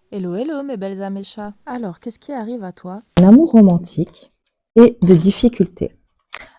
Hello, hello, mes belles améchas. Alors, qu'est-ce qui arrive à toi? Un amour romantique et de difficultés.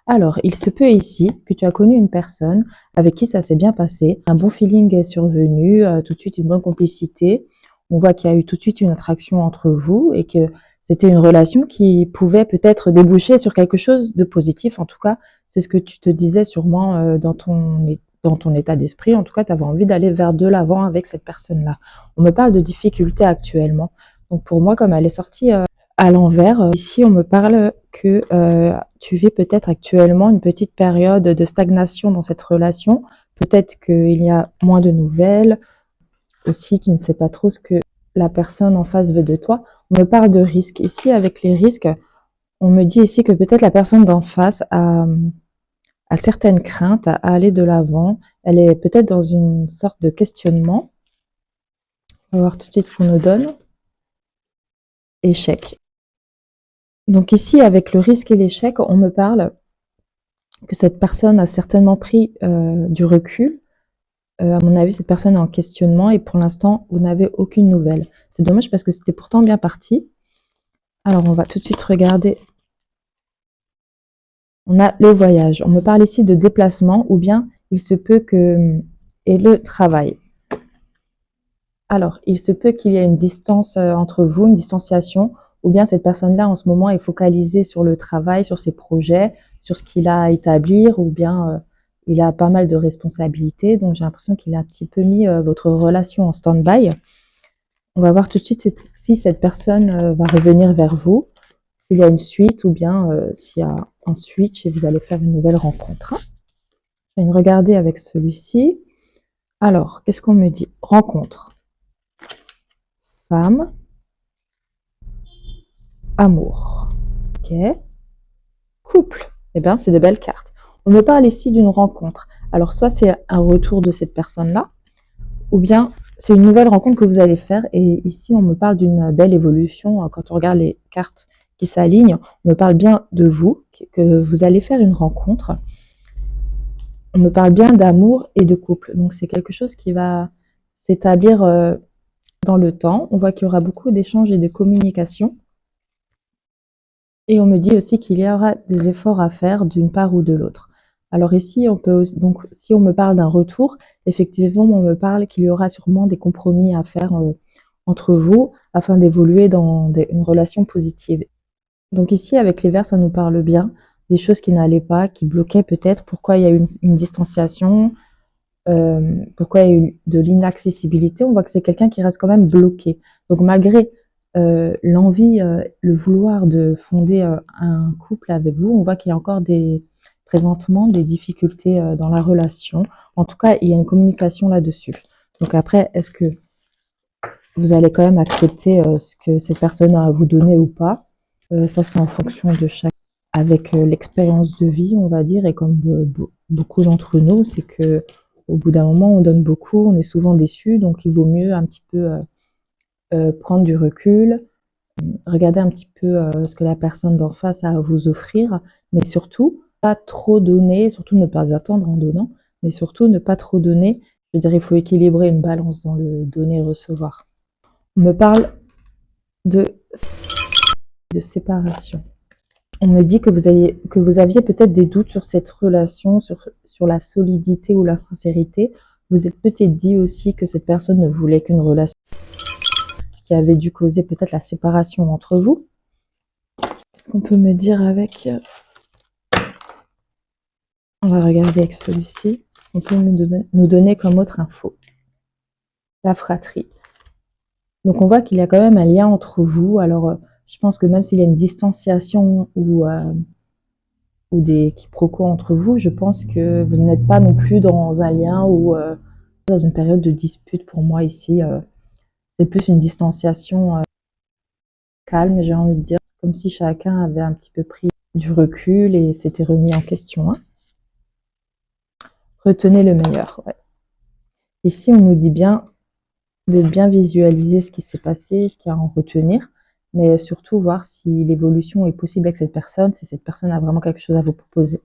Alors, il se peut ici que tu as connu une personne avec qui ça s'est bien passé, un bon feeling est survenu, tout de suite une bonne complicité. On voit qu'il y a eu tout de suite une attraction entre vous et que c'était une relation qui pouvait peut-être déboucher sur quelque chose de positif. En tout cas, c'est ce que tu te disais sûrement dans ton état d'esprit. En tout cas, tu avais envie d'aller vers de l'avant avec cette personne-là. On me parle de difficultés actuellement. Donc pour moi, comme elle est sortie à l'envers, ici on me parle que tu vis peut-être actuellement une petite période de stagnation dans cette relation. Peut-être qu'il y a moins de nouvelles. Aussi, tu ne sais pas trop ce que la personne en face veut de toi. On me parle de risques. Ici, avec les risques, on me dit ici que peut-être la personne d'en face a certaines craintes à aller de l'avant. Elle est peut-être dans une sorte de questionnement. On va voir tout de suite ce qu'on nous donne. Échec. Donc ici, avec le risque et l'échec, on me parle que cette personne a certainement pris du recul. À mon avis, cette personne est en questionnement et pour l'instant, vous n'avez aucune nouvelle. C'est dommage parce que c'était pourtant bien parti. Alors, on va tout de suite regarder. On a le voyage. On me parle ici de déplacement ou bien il se peut que... Et le travail. Alors, il se peut qu'il y ait une distance entre vous, une distanciation, ou bien cette personne-là, en ce moment, est focalisée sur le travail, sur ses projets, sur ce qu'il a à établir, ou bien il a pas mal de responsabilités. Donc, j'ai l'impression qu'il a un petit peu mis votre relation en stand-by. On va voir tout de suite si cette personne va revenir vers vous, s'il y a une suite, ou bien s'il y a un switch et vous allez faire une nouvelle rencontre. Je vais regarder avec celui-ci. Alors, qu'est-ce qu'on me dit? Rencontre. Femme. Amour. Ok. Couple. Eh bien, c'est de belles cartes. On me parle ici d'une rencontre. Alors, soit c'est un retour de cette personne-là, ou bien c'est une nouvelle rencontre que vous allez faire. Et ici, on me parle d'une belle évolution. Quand on regarde les cartes qui s'alignent, on me parle bien de vous, que vous allez faire une rencontre. On me parle bien d'amour et de couple. Donc, c'est quelque chose qui va s'établir dans le temps. On voit qu'il y aura beaucoup d'échanges et de communication. Et on me dit aussi qu'il y aura des efforts à faire d'une part ou de l'autre. Alors ici, on peut aussi, donc si on me parle d'un retour, effectivement, on me parle qu'il y aura sûrement des compromis à faire entre vous afin d'évoluer dans une relation positive. Donc ici, avec les vers, ça nous parle bien des choses qui n'allaient pas, qui bloquaient peut-être, pourquoi il y a eu une distanciation, pourquoi il y a eu de l'inaccessibilité. On voit que c'est quelqu'un qui reste quand même bloqué. Donc malgré l'envie, le vouloir de fonder un couple avec vous, on voit qu'il y a encore présentement des difficultés dans la relation. En tout cas, il y a une communication là-dessus. Donc après, est-ce que vous allez quand même accepter ce que cette personne a à vous donner ou pas? Ça, c'est en fonction de chaque. Avec l'expérience de vie, on va dire, et comme beaucoup d'entre nous, c'est que au bout d'un moment, on donne beaucoup, on est souvent déçu, donc il vaut mieux un petit peu prendre du recul, regarder un petit peu ce que la personne d'en face a à vous offrir, mais surtout pas trop donner, surtout ne pas attendre en donnant, mais surtout ne pas trop donner. Je veux dire, il faut équilibrer une balance dans le donner et recevoir. On me parle de, de séparation. On me dit que vous aviez peut-être des doutes sur cette relation, sur la solidité ou la sincérité. Vous êtes peut-être dit aussi que cette personne ne voulait qu'une relation, ce qui avait dû causer peut-être la séparation entre vous. Qu'est-ce qu'on peut me dire avec... On va regarder avec celui-ci. Qu'est-ce qu'on peut nous donner comme autre info? La fratrie. Donc on voit qu'il y a quand même un lien entre vous. Alors je pense que même s'il y a une distanciation ou des quiproquos entre vous, je pense que vous n'êtes pas non plus dans un lien ou dans une période de dispute pour moi ici. C'est plus une distanciation calme, j'ai envie de dire, comme si chacun avait un petit peu pris du recul et s'était remis en question. Hein. Retenez le meilleur. Ouais. Ici, on nous dit bien de bien visualiser ce qui s'est passé, ce qu'il y a à en retenir, mais surtout voir si l'évolution est possible avec cette personne, si cette personne a vraiment quelque chose à vous proposer.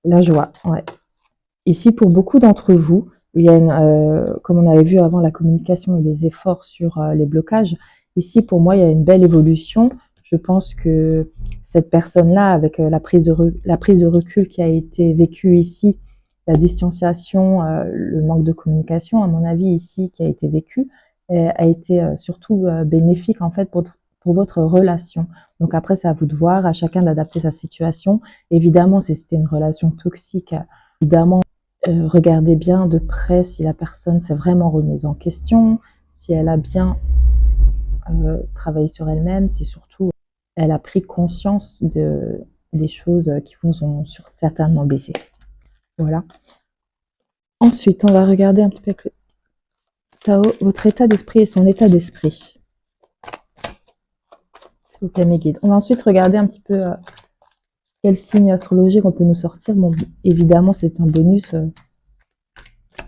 La joie, ouais. Ici, pour beaucoup d'entre vous, il y a comme on avait vu avant, la communication et les efforts sur les blocages. Ici, pour moi, il y a une belle évolution. Je pense que cette personne-là, avec la prise de recul qui a été vécue ici, la distanciation, le manque de communication, à mon avis, ici, qui a été vécu, a été surtout bénéfique en fait pour votre relation. Donc après, c'est à vous de voir, à chacun d'adapter sa situation. Évidemment, si c'était une relation toxique, évidemment, regardez bien de près si la personne s'est vraiment remise en question, si elle a bien travaillé sur elle-même, si surtout elle a pris conscience des choses qui vous ont certainement blessé. Voilà. Ensuite, on va regarder un petit peu avec le Tao, votre état d'esprit et son état d'esprit. S'il vous plaît, mes guides. On va ensuite regarder un petit peu quel signe astrologique on peut nous sortir. Bon, évidemment, c'est un bonus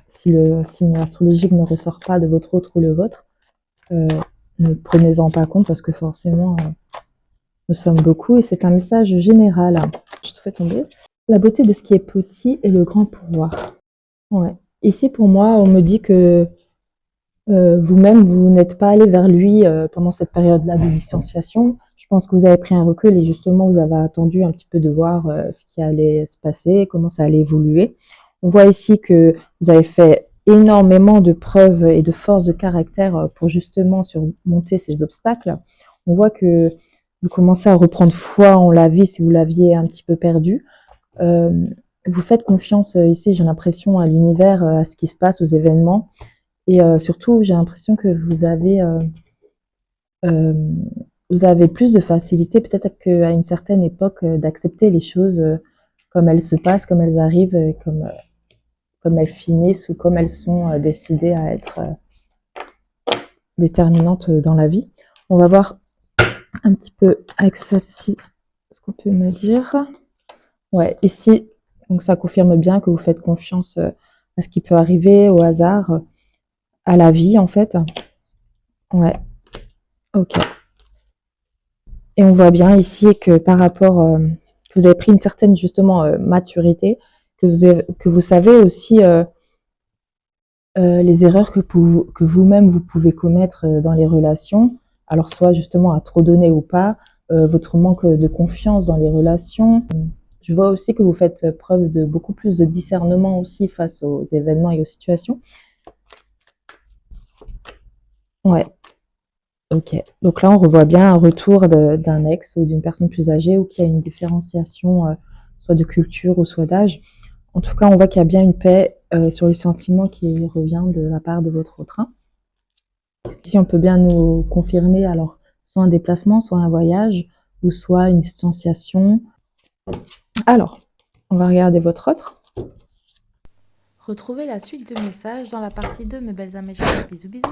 si le signe astrologique ne ressort pas de votre autre ou le vôtre. Ne prenez-en pas compte parce que forcément, nous sommes beaucoup et c'est un message général. Je te fais tomber. La beauté de ce qui est petit et le grand pouvoir. Ouais. Ici, pour moi, on me dit que vous-même, vous n'êtes pas allé vers lui pendant cette période-là de distanciation. Je pense que vous avez pris un recul et justement, vous avez attendu un petit peu de voir ce qui allait se passer, comment ça allait évoluer. On voit ici que vous avez fait énormément de preuves et de force de caractère pour justement surmonter ces obstacles. On voit que vous commencez à reprendre foi en la vie si vous l'aviez un petit peu perdu. Vous faites confiance ici, j'ai l'impression, à l'univers, à ce qui se passe, aux événements. Et surtout, j'ai l'impression que vous avez plus de facilité, peut-être qu'à une certaine époque, d'accepter les choses comme elles se passent, comme elles arrivent, comme elles finissent ou comme elles sont décidées à être déterminantes dans la vie. On va voir un petit peu avec celle-ci ce qu'on peut me dire. Ouais, ici, donc ça confirme bien que vous faites confiance à ce qui peut arriver, au hasard, à la vie en fait. Ouais, ok. Et on voit bien ici que par rapport, que vous avez pris une certaine justement maturité, que vous savez aussi les erreurs que vous-même vous pouvez commettre dans les relations. Alors soit justement à trop donner ou pas, votre manque de confiance dans les relations. Je vois aussi que vous faites preuve de beaucoup plus de discernement aussi face aux événements et aux situations. Ouais. Ok, donc là on revoit bien un retour d'un ex ou d'une personne plus âgée ou qui a une différenciation soit de culture ou soit d'âge. En tout cas, on voit qu'il y a bien une paix sur les sentiments qui revient de la part de votre autre. Ici, on peut bien nous confirmer alors soit un déplacement, soit un voyage ou soit une distanciation. Alors, on va regarder votre autre. Retrouvez la suite de messages dans la partie 2, mes belles améchois. Bisous, bisous.